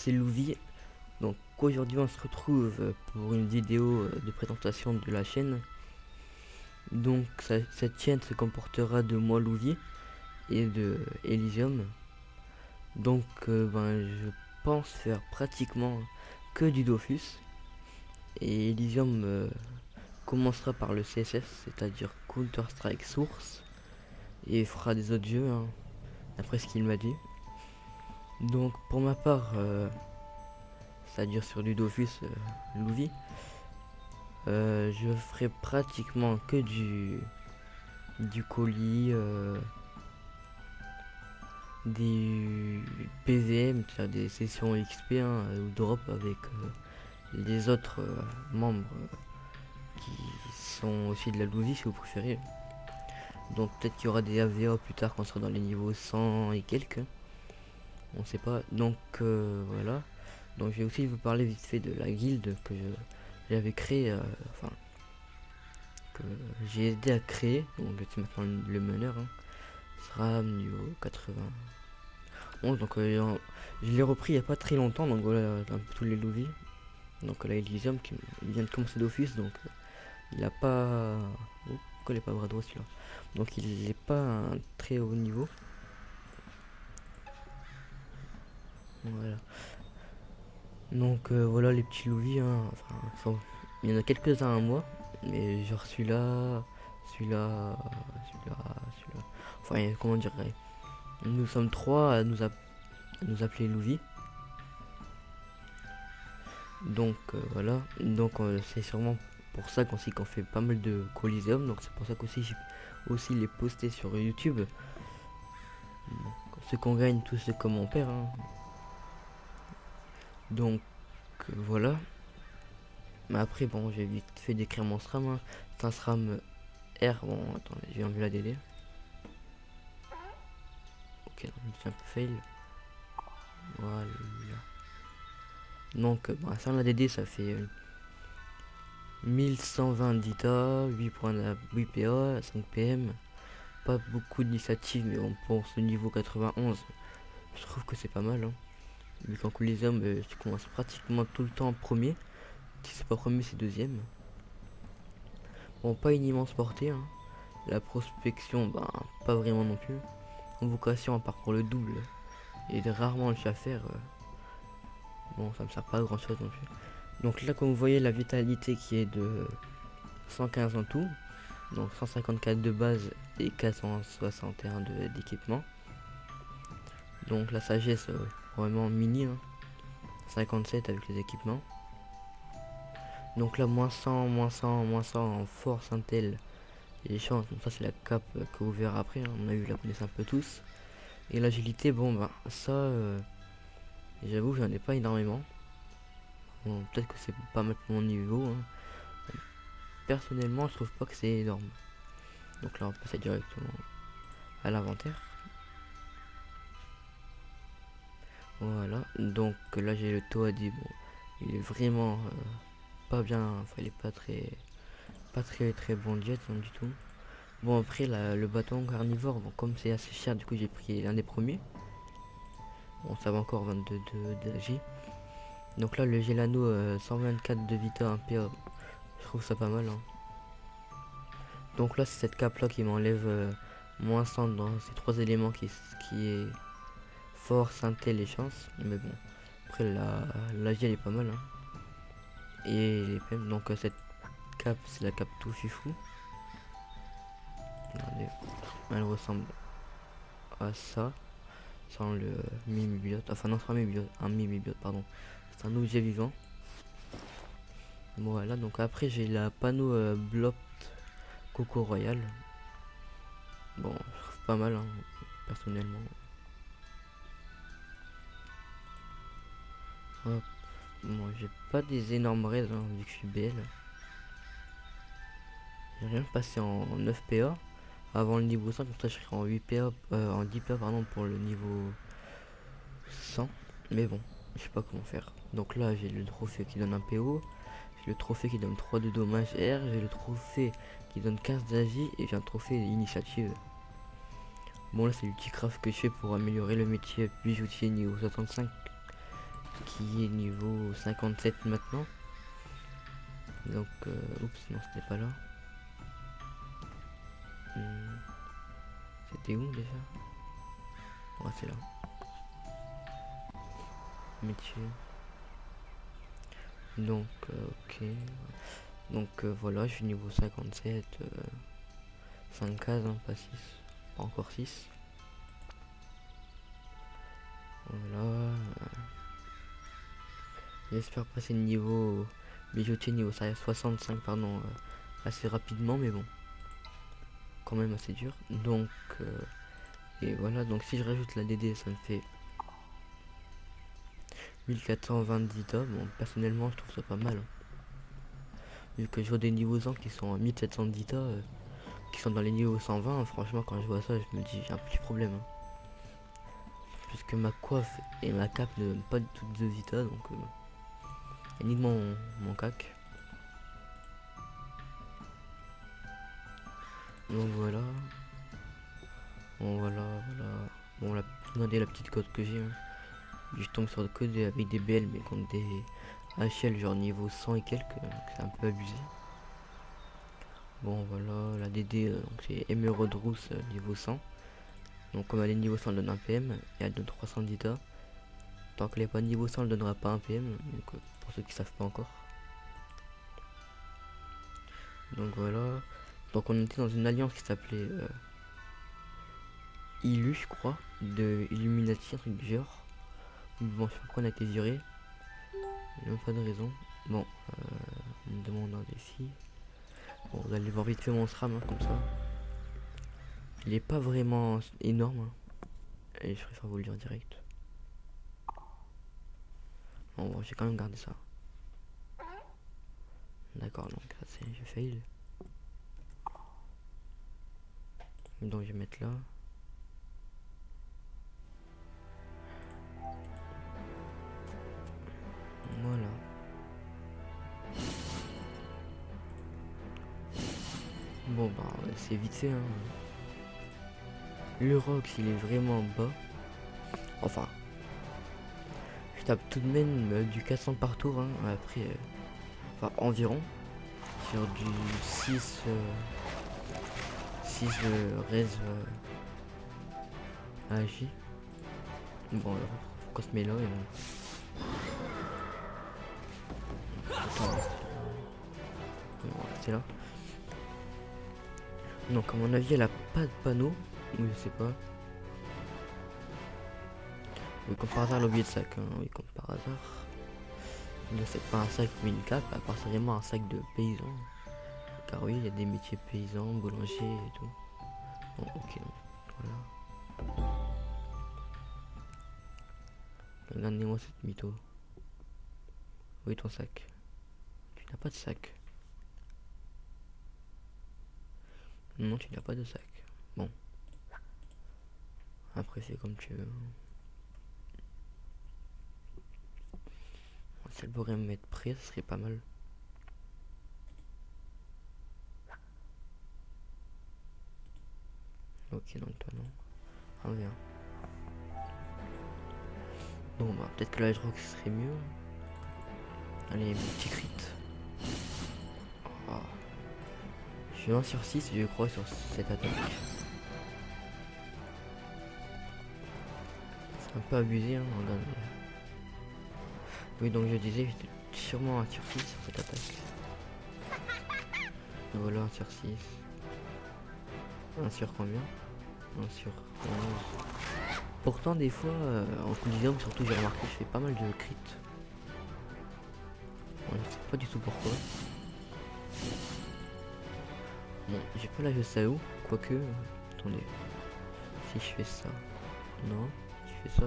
c'est Louvi. Donc aujourd'hui on se retrouve pour une vidéo de présentation de la chaîne. Donc cette chaîne se comportera de moi Louvi et de Elysium. Donc je pense faire pratiquement que du Dofus. Et Elysium commencera par le CSS, c'est-à-dire Counter-Strike Source, et fera des autres jeux, hein, d'après ce qu'il m'a dit. Donc pour ma part, c'est-à-dire sur du Dofus Louvi, je ferai pratiquement que du colis, des PVM, c'est-à-dire des sessions XP, hein, ou drop avec les autres membres qui sont aussi de la Louvi si vous préférez. Donc peut-être qu'il y aura des AVA plus tard quand on sera dans les niveaux 100 et quelques. On sait pas. Donc voilà. Donc je vais aussi vous parler vite fait de la guilde que j'avais créée, enfin que j'ai aidé à créer. Donc je suis maintenant le meneur, hein. Ce sera niveau 91. Donc je l'ai repris il n'y a pas très longtemps. Donc voilà un peu tous les Louvi. Donc là Elysium qui vient de commencer d'office. Donc il a pas... Oh, pourquoi il est pas bras droit celui-là? Donc il n'est pas un très haut niveau. Voilà. Donc voilà les petits Louvi, hein. Enfin, il y en a quelques-uns à moi. Mais genre celui-là. Enfin comment dire, nous sommes trois à nous appeler Louvi. Donc voilà. Donc c'est sûrement pour ça qu'on fait pas mal de Coliseum. Donc c'est pour ça qu'aussi j'ai aussi les poster sur YouTube. Ce qu'on gagne, tout ce qu'on perd, hein. Donc voilà. Mais après bon j'ai vite fait d'écrire mon SRAM, hein. C'est un SRAM R. Bon attendez, j'ai enlevé la DD. Ok, c'est un peu fail. Voilà. Donc sans la DD ça fait 1120 d'ITA, 8 PA, 5 PM. Pas beaucoup d'initiatives, mais on pense au niveau 91. Je trouve que c'est pas mal, hein. Vu qu'en Coliseum, tu commences pratiquement tout le temps en premier. Si c'est pas premier, c'est deuxième. Bon, pas une immense portée, hein. La prospection, pas vraiment non plus. En vocation, à part pour le double, et rarement le à faire. Bon, ça me sert pas à grand chose non plus. Donc là, comme vous voyez, la vitalité qui est de 115 en tout. Donc 154 de base et 461 d'équipement. Donc la sagesse, vraiment mini, hein. 57 avec les équipements. Donc là, moins 100, moins 100, moins 100 en force, intel et les chances. Donc ça, c'est la cape que vous verrez après, hein. On a vu, la connaissez un peu tous. Et l'agilité, ça, j'avoue, j'en ai pas énormément. Bon, peut-être que c'est pas mal pour mon niveau, hein. Personnellement, je trouve pas que c'est énorme. Donc là, on passe directement à l'inventaire. Voilà, donc là j'ai le Toadi. Bon, il est vraiment pas bien, enfin il est pas très bon jet, hein, du tout. Bon après le bâton carnivore, bon, comme c'est assez cher, du coup j'ai pris l'un des premiers. Bon, ça va encore 22 d'AG. Donc là le Gelano 124 de Vita 1 PA, je trouve ça pas mal, hein. Donc là c'est cette cape là qui m'enlève moins 100 dans ces trois éléments qui est force, intel et chance. Mais bon, après la vie elle est pas mal, hein. Et les PM, donc cette cape c'est la cape tout fifou. Regardez, elle ressemble à ça, sans le mimibiote. Enfin non, c'est pas un mimibiote, pardon. C'est un objet vivant. Voilà, donc après j'ai la panneau Blopt Coco Royal. Bon, je trouve pas mal, hein, personnellement. Hop. Bon, j'ai pas des énormes raids, hein, vu que je suis BL. J'ai rien passé en 9 PA avant le niveau 100, comme ça je serai en 8 PA, en 10 PA pardon, pour le niveau 100. Mais bon, je sais pas comment faire. Donc là j'ai le trophée qui donne un PO, j'ai le trophée qui donne 3 de dommage R, j'ai le trophée qui donne 15 d'agi et j'ai un trophée initiative. Bon là c'est le petit craft que je fais pour améliorer le métier bijoutier niveau 65 qui est niveau 57 maintenant. Donc, oups, non, c'était pas là. C'était où déjà? Ouais, c'est là. Métier. Donc, ok. Donc, voilà, je suis niveau 57. 5 cases, hein, pas 6. Pas encore 6. Voilà. J'espère passer le niveau bijoutier niveau 65, pardon, assez rapidement, mais bon. Quand même assez dur. Donc, et voilà, donc si je rajoute la DD, ça me fait 1420 dita. Bon, personnellement, je trouve ça pas mal. Hein. Vu que je vois des niveaux 100 qui sont à 1700 dita, qui sont dans les niveaux 120, hein, franchement, quand je vois ça, je me dis, j'ai un petit problème. Hein. Puisque ma coiffe et ma cape ne donnent pas du tout de dita, donc uniquement mon cac. Donc voilà. Bon voilà. Bon, regardez la petite code que j'ai. Hein. Je tombe sur le code avec des BL mais contre des HL genre niveau 100 et quelques, c'est un peu abusé. Bon voilà, la DD donc c'est Emerald Rousse niveau 100. Donc comme elle est niveau 100 elle donne un PM et elle donne 300 dita. Tant qu'elle n'est pas niveau 100 elle donnera pas un PM, donc pour ceux qui savent pas encore. Donc voilà. Donc on était dans une alliance qui s'appelait Illu je crois, de Illuminati, un truc du genre. Bon je sais pas pourquoi on a été viré. Il n'y a pas de raison. Bon, on me demande un défi. Bon, vous allez voir vite fait mon SRAM, hein, comme ça. Il est pas vraiment énorme. Hein. Et je préfère vous le dire direct. Bon, j'ai quand même gardé ça. D'accord, donc ça c'est je fail. Donc je vais mettre là. Voilà. Bon bah c'est vite fait hein. Le Rox il est vraiment bas. Enfin. Je tape tout de même du 400 par tour hein. Après. Enfin environ. Sur du 6 res AJ. Bon alors pourquoi se met là et bon. C'est là. Donc à mon avis elle a pas de panneau. Ou je sais pas. Oui comme par hasard elle a oublié de sac. Hein. Oui comme par hasard. C'est pas un sac mais une cape. À part c'est vraiment un sac de paysan. Car oui il y a des métiers paysans, boulanger et tout. Bon ok donc voilà. Regardez-moi cette mytho. Où est ton sac? Tu n'as pas de sac. Non, tu n'as pas de sac. Bon. Après, c'est comme tu veux. Si elle pourrait me mettre prêt, ce serait pas mal. Ok, donc toi non. Ah, bien. Bon, bah, peut-être que la rock serait mieux. Allez, petit crit. Oh. Je suis 1 sur 6, je crois, sur cette attaque. C'est un peu abusé, hein, regarde. Oui, donc je disais, j'étais sûrement 1 sur 6 sur cette attaque. Et voilà, 1 sur 6. 1 sur combien? 1 sur 11. Pourtant, des fois, en collision, surtout, j'ai remarqué, je fais pas mal de crit. Ouais, je sais pas du tout pourquoi. Bon, j'ai pas la GSAO, quoique. Attendez. Si je fais ça. Non, je fais ça.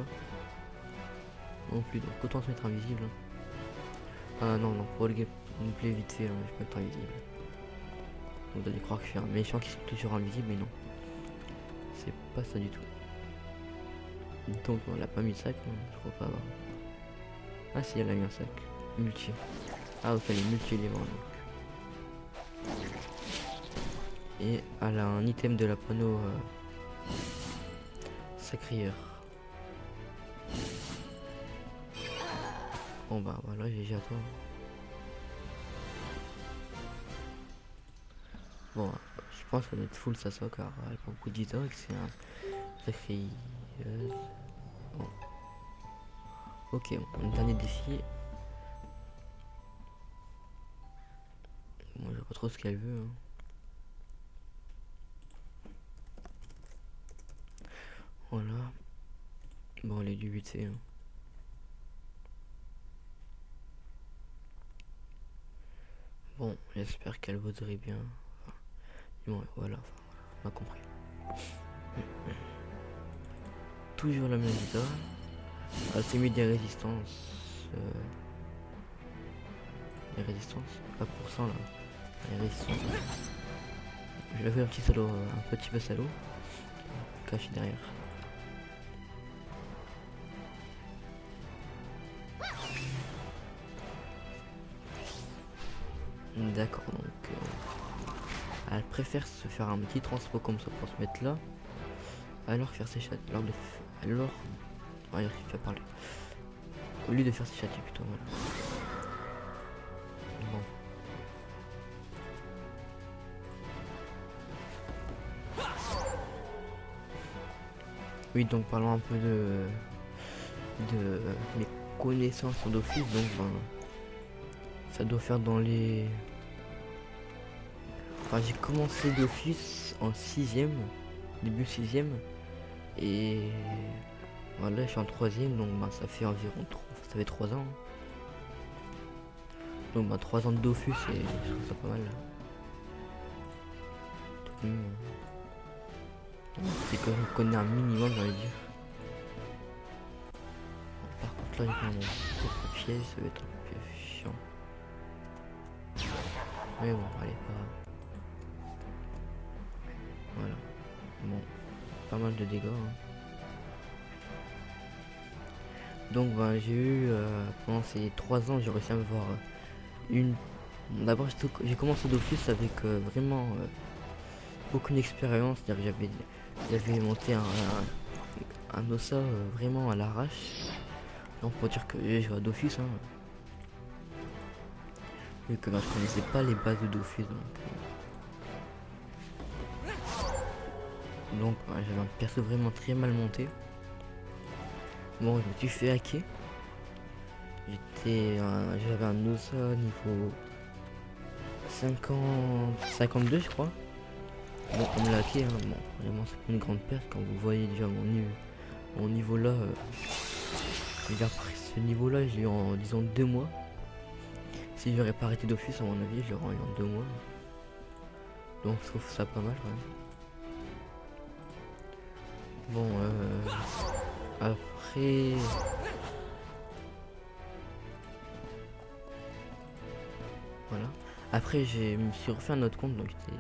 Non plus, donc autant se mettre invisible. Ah non, non, pour le gameplay vite fait, je peux être invisible. Vous allez croire que je suis un méchant qui sont toujours invisible, mais non. C'est pas ça du tout. Donc on l'a pas mis de sac, non, je crois pas avoir. Ah si, elle a mis un sac. Multi. Ah ok, elle est multi-éléments donc. Et elle a un item de la panneau sacrieur. Bon bah voilà, GG à toi. Bon, je pense que ça doit être full ça car elle a pas beaucoup d'ISO et que c'est un sacré. Bon. Ok, bon, dernier défi. Bon, je sais pas trop ce qu'elle veut. Hein. Voilà. Bon, elle est du 8C. Hein. Bon, j'espère qu'elle voudrait bien. Enfin, bon, voilà, enfin, on a compris. Toujours la même guitare. Elle s'est mis des résistances. Les résistances. Pas pour ça là. Les résistances. Je vais faire un petit salaud, un petit peu salaud. Caché derrière. D'accord, donc elle préfère se faire un petit transpo comme ça pour se mettre là, alors faire ses châtaignes. Alors, il fait parler. Au lieu de faire ses châtaignes plutôt, voilà. Bon. Oui, donc parlons un peu de mes connaissances d'office, donc ben, ça doit faire dans les... Enfin, j'ai commencé d'office en 6ème, début 6ème, et voilà, je suis en 3ème, donc ben, ça fait environ 3 ans. Donc ben, 3 ans de Dofus, et je trouve ça pas mal. C'est que je connais un minimum, j'allais dire. Par contre, là, j'ai mon propre piège, ça va être un peu chiant. Mais bon, allez, pas. Voilà. Bon, pas mal de dégâts. Hein. Donc, ben, j'ai eu, pendant ces 3 ans, j'ai réussi à me voir une. D'abord, j'ai commencé d'office avec vraiment aucune expérience. C'est-à-dire que j'avais monté un ossa vraiment à l'arrache. Donc, pour dire que j'ai joué à Dofus, hein. Vu que ben, je connaissais pas les bases de Dofus. Donc j'avais un perso vraiment très mal monté. Bon, je me suis fait hacker. J'avais un ossa niveau 52 je crois. Donc on me l'a hacké, hein. Bon, vraiment c'est pas une grande perte quand vous voyez déjà mon niveau là. Après ce niveau là, j'ai eu en disons 2 mois. Si j'aurais pas arrêté Dofus à mon avis, je l'aurais eu en 2 mois. Donc je trouve ça pas mal quand même. Bon, après... Voilà. Après, je me suis refait un autre compte, donc c'était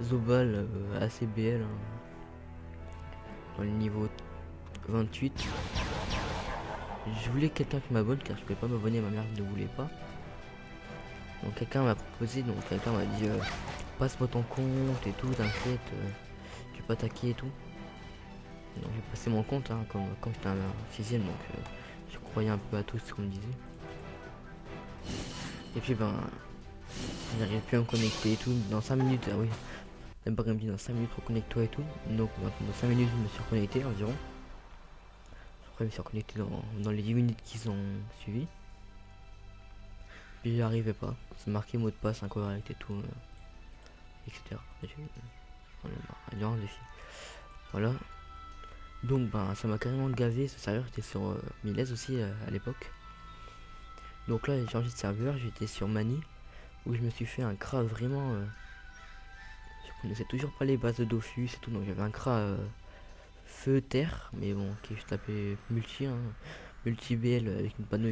Zobal ACBL, hein, dans le niveau 28. Je voulais quelqu'un qui m'abonne, car je pouvais pas m'abonner, ma mère ne voulait pas. Donc quelqu'un m'a proposé, donc quelqu'un m'a dit passe-moi ton compte et tout, t'inquiète, tu peux attaquer et tout. Donc j'ai passé mon compte, hein, comme j'étais un 6ème, donc je croyais un peu à tout ce qu'on me disait. Et puis ben, j'arrive plus à me connecter et tout, dans 5 minutes, oui. D'abord il me dit dans 5 minutes reconnecte-toi et tout. Donc dans 5 minutes je me suis reconnecté environ. Après je me suis reconnecté dans les 10 minutes qui ont suivi. Puis j'y arrivais pas. C'est marqué mot de passe incorrect et tout. Etc. Durant le défi. Voilà. Donc ben ça m'a carrément gavé, ce serveur était sur Miles aussi à l'époque. Donc là j'ai changé de serveur, j'étais sur Mani. Où je me suis fait un cra vraiment... je connaissais toujours pas les bases de Dofus et tout. Donc j'avais un cra feu terre. Mais bon, qui je tapais multi. Hein, multi BL avec une panneau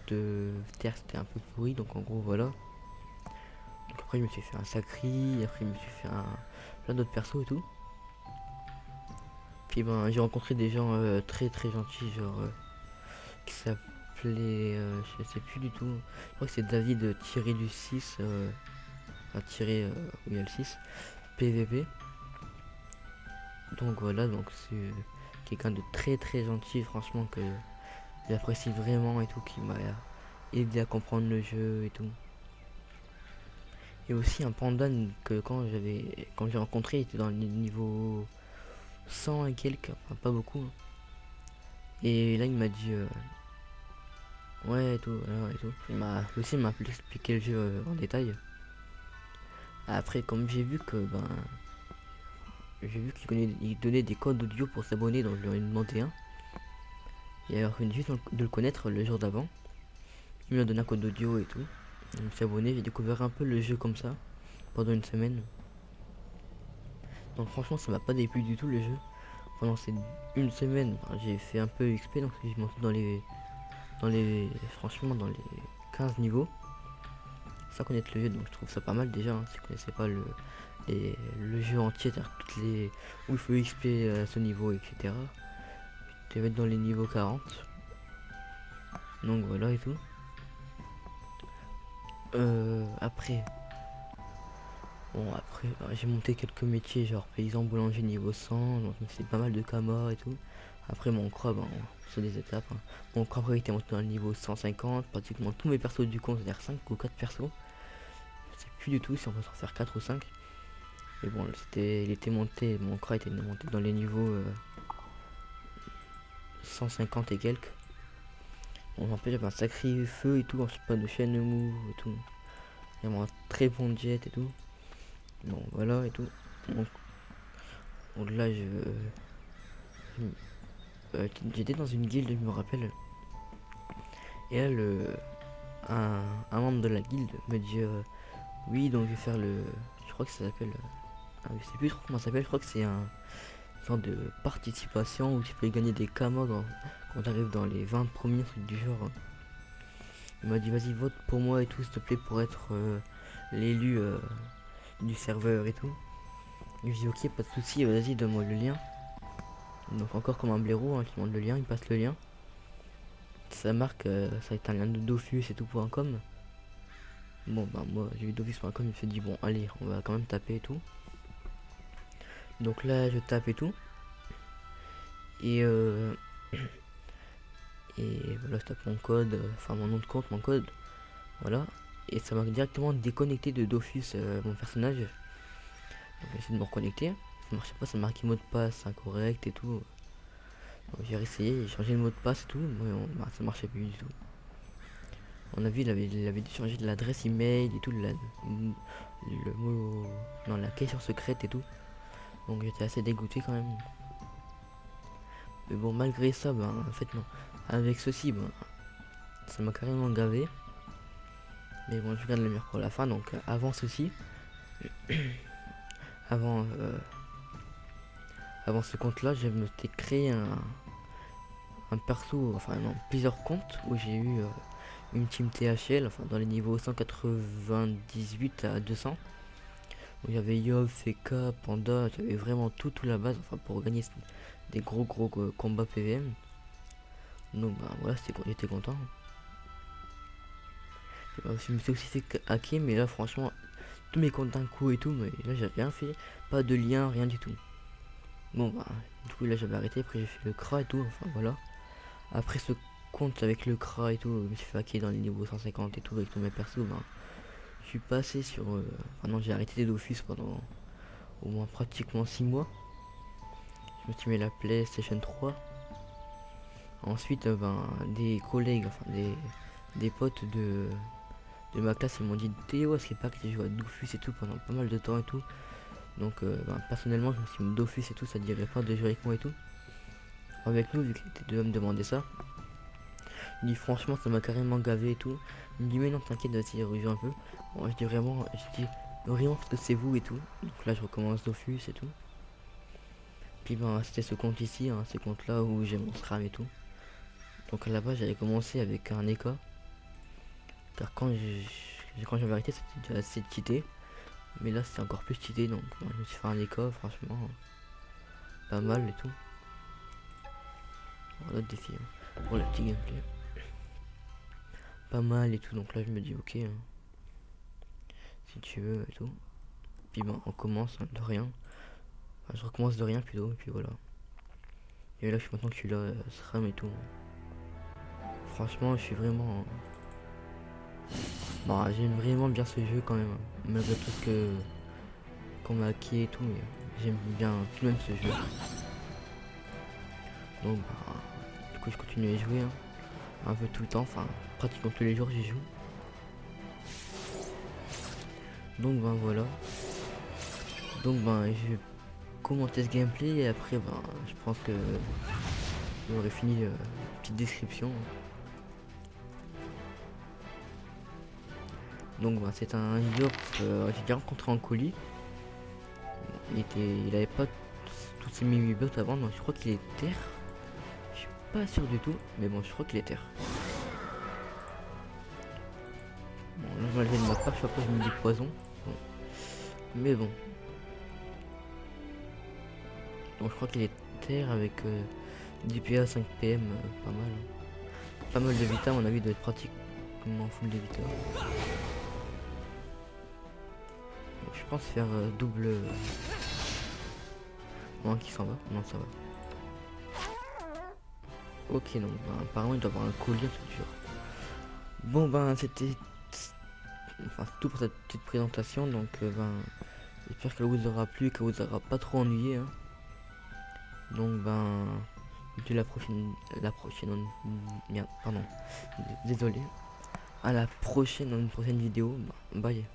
de terre, c'était un peu pourri. Donc en gros voilà. Donc après je me suis fait un sacri. Après je me suis fait plein d'autres persos et tout. Puis ben j'ai rencontré des gens très très gentils. Genre qui s'appelait... je sais plus du tout. Je crois que c'est David tiré du 6. À tirer où il y a le 6 PVP. Donc voilà, donc c'est quelqu'un de très très gentil, franchement, que j'apprécie vraiment et tout, qui m'a aider à comprendre le jeu et tout. Et aussi un panda que quand j'ai rencontré, il était dans le niveau 100 et quelques, enfin pas beaucoup, hein. Et là il m'a dit ouais et tout, voilà, et tout. Il m'a un peu expliqué le jeu en détail. Après comme j'ai vu qu'il donnait des codes audio pour s'abonner, donc je lui ai demandé un. Et alors que juste de le connaître le jour d'avant, il m'a donné un code audio et tout. Je me suis abonné, j'ai découvert un peu le jeu comme ça pendant une semaine. Donc franchement ça m'a pas déplu du tout le jeu. Pendant ces une semaine, j'ai fait un peu XP, donc je monté franchement dans les 15 niveaux. Sans connaître le jeu, donc je trouve ça pas mal déjà, hein, si vous connaissez pas le jeu entier, c'est-à-dire où il faut XP à ce niveau, etc. Tu vas être dans les niveaux 40. Donc voilà et tout. Après, j'ai monté quelques métiers, genre paysan boulanger niveau 100, donc c'est pas mal de kamas et tout. Après mon croix, c'est des étapes, hein. Mon croix après était monté dans le niveau 150, pratiquement tous mes persos du compte, c'est-à-dire 5 ou 4 persos. Je sais plus du tout si on va s'en faire 4 ou 5. Mais bon, il était monté, mon croix était monté dans les niveaux 150 et quelques. Bon, en fait, j'avais un sacré feu et tout, ensuite pas de chaîne mou et tout. J'avais un très bon jet et tout. Bon, voilà et tout. Donc là, j'étais dans une guilde, je me rappelle. Et là, un membre de la guilde me dit oui, donc je vais faire je crois que ça s'appelle. Je sais plus trop comment ça s'appelle, je crois que c'est un genre de participation où tu peux gagner des camos quand tu arrives dans les 20 premiers trucs du genre, hein. Il m'a dit vas-y vote pour moi et tout s'il te plaît pour être l'élu du serveur et tout. Et je dis ok pas de souci, vas-y donne-moi le lien. Donc encore comme un blaireau, hein, qui demande le lien, il passe le lien. Ça marque, ça va être un lien de Dofus et tout.com. Bon bah moi j'ai vu Dofus.com, je me suis dit bon allez on va quand même taper et tout. Donc là je tape et tout. Et et voilà je tape mon code, enfin mon nom de compte, mon code. Voilà. Et ça m'a directement déconnecté de Dofus, mon personnage. Donc j'ai essayé de me reconnecter. Ça marchait pas, ça marquait mot de passe incorrect et tout. Donc j'ai réessayé, j'ai changé le mot de passe et tout, mais ça marchait plus du tout. On a vu, il avait dû changer de l'adresse email et tout, le mot dans la question secrète et tout. Donc j'étais assez dégoûté quand même. Mais bon, malgré ça, en fait non. Avec ceci, ça m'a carrément gavé. Mais bon, je garde le meilleur pour la fin. Donc avant ceci, avant, avant ce compte-là, je me suis créé un perso, enfin non, plusieurs comptes où j'ai eu une team THL, enfin dans les niveaux 198 à 200. Où j'avais Yov, Feka, Panda, j'avais vraiment tout la base, enfin pour gagner des gros combats PVM. Donc voilà, j'étais content. Je me suis aussi fait hacker, mais là franchement, tous mes comptes d'un coup et tout, mais là j'ai rien fait, pas de lien, rien du tout. Bon du coup là j'avais arrêté, après j'ai fait le CRA et tout, enfin voilà. Après ce compte avec le CRA et tout, je me suis fait hacker dans les niveaux 150 et tout avec tous mes persos, je suis passé sur... enfin non, j'ai arrêté les Dofus pendant au moins pratiquement 6 mois. Je me suis mis la PlayStation 3. Ensuite, des collègues, enfin des potes de ma classe, ils m'ont dit Théo, est-ce pas que tu joué à Dofus et tout pendant pas mal de temps et tout. Donc personnellement, je me suis mis Dofus et tout, ça dirait pas de jouer avec moi et tout. Avec nous, vu qu'il était deux à me demander ça. Il dit franchement, ça m'a carrément gavé et tout. Il me dit mais non, t'inquiète, vas-y, rejoue un peu. Bon, je dis vraiment parce que c'est vous et tout. Donc là, je recommence Dofus et tout. Puis c'était ce compte ici, hein, ce compte là où j'ai mon SRAM et tout. Donc là-bas, j'avais commencé avec un EK. Car quand j'avais arrêté, c'était déjà assez cheaté. Mais là, c'était encore plus cheaté. Donc je me suis fait un EK, franchement. Pas mal et tout. Bon, l'autre défi, hein, pour le petit gameplay. Pas mal et tout. Donc là, je me dis, ok, hein, si tu veux et tout. Puis on commence hein, de rien. Enfin, je recommence de rien plutôt. Et puis voilà. Et là, maintenant que je suis là, SRAM et tout. Franchement, je suis vraiment Bon, j'aime vraiment bien ce jeu quand même, hein. Malgré tout ce que qu'on m'a acquis et tout, mais j'aime bien tout de même ce jeu. Donc bah, du coup je continue à y jouer, hein, un peu tout le temps, enfin pratiquement tous les jours j'y joue. Donc ben voilà. Donc ben je vais commenter ce gameplay et après ben je pense que j'aurai fini la petite description. Donc ben, c'est un joueur que j'ai déjà rencontré en colis. Il avait pas tous ces mini bots avant, donc je crois qu'il est terre. Je suis pas sûr du tout, mais bon je crois qu'il est terre. Bon là je m'enlève de ma part, je sais pas, je me dis poison. Bon. Mais bon. Donc je crois qu'il est terre avec 10 PA, 5 PM, pas mal. Hein. Pas mal de vita, à mon avis doit être pratiquement full de vita. Donc je pense faire double. Bon, qui s'en va? Non, ça va. Ok, donc ben, apparemment il doit avoir un collier, c'est sûr. Bon ben c'était enfin, tout pour cette petite présentation, donc ben j'espère qu'elle vous aura plu, qu'elle vous aura pas trop ennuyé. Hein. Donc ben de la prochaine, merde, pardon, désolé. À la prochaine dans une prochaine vidéo. Bye.